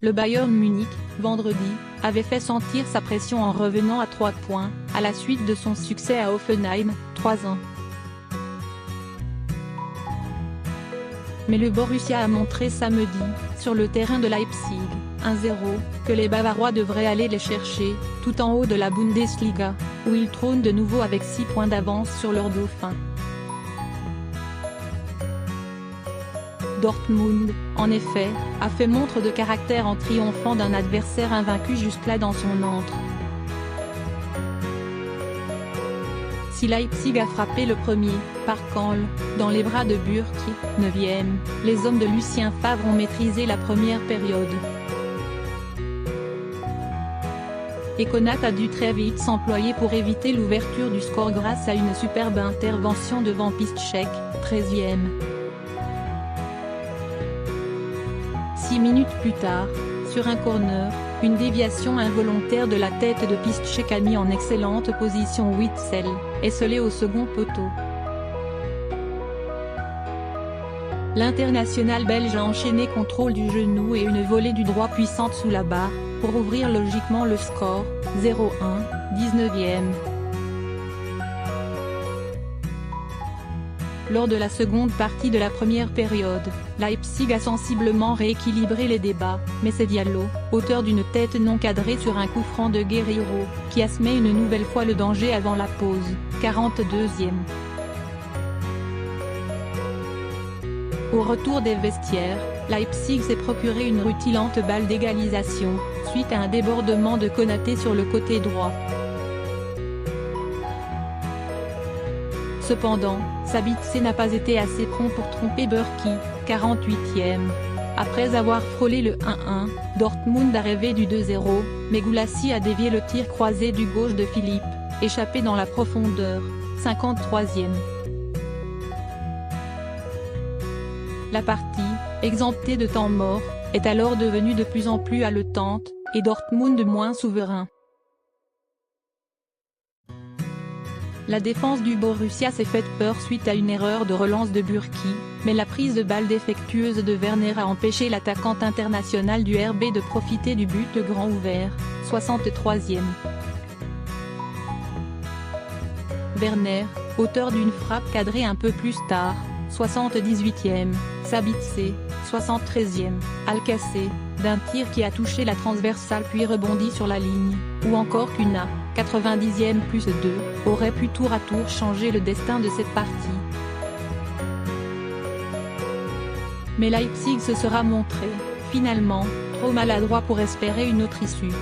Le Bayern Munich, vendredi, avait fait sentir sa pression en revenant à 3 points, à la suite de son succès à Hoffenheim, 3-1. Mais le Borussia a montré samedi, sur le terrain de Leipzig, 1-0, que les Bavarois devraient aller les chercher, tout en haut de la Bundesliga, où ils trônent de nouveau avec 6 points d'avance sur leur dauphin. Dortmund, en effet, a fait montre de caractère en triomphant d'un adversaire invaincu jusque-là dans son antre. Si Leipzig a frappé le premier, par Kahnle, dans les bras de Bürki, 9e, les hommes de Lucien Favre ont maîtrisé la première période. Et Konat a dû très vite s'employer pour éviter l'ouverture du score grâce à une superbe intervention devant Piszczek, 13e. 6 minutes plus tard, sur un corner, une déviation involontaire de la tête de Piszczek a mis en excellente position Witsel, esselé au second poteau. L'international belge a enchaîné contrôle du genou et une volée du droit puissante sous la barre, pour ouvrir logiquement le score, 0-1, 19e. Lors de la seconde partie de la première période, Leipzig a sensiblement rééquilibré les débats, mais c'est Diallo, auteur d'une tête non cadrée sur un coup franc de Guerreiro, qui a semé une nouvelle fois le danger avant la pause, 42e. Au retour des vestiaires, Leipzig s'est procuré une rutilante balle d'égalisation, suite à un débordement de Konaté sur le côté droit. Cependant, Sabitzer n'a pas été assez prompt pour tromper Bürki, 48e. Après avoir frôlé le 1-1, Dortmund a rêvé du 2-0, mais Gulassi a dévié le tir croisé du gauche de Philippe, échappé dans la profondeur, 53e. La partie, exemptée de temps mort, est alors devenue de plus en plus haletante, et Dortmund moins souverain. La défense du Borussia s'est faite peur suite à une erreur de relance de Bürki, mais la prise de balle défectueuse de Werner a empêché l'attaquante internationale du RB de profiter du but grand ouvert, 63e. Werner, auteur d'une frappe cadrée un peu plus tard, 78e, Sabitzer, 73e, Alcacé, d'un tir qui a touché la transversale puis rebondi sur la ligne, ou encore Kuna, 90e plus 2, aurait pu tour à tour changer le destin de cette partie. Mais Leipzig se sera montré, finalement, trop maladroit pour espérer une autre issue.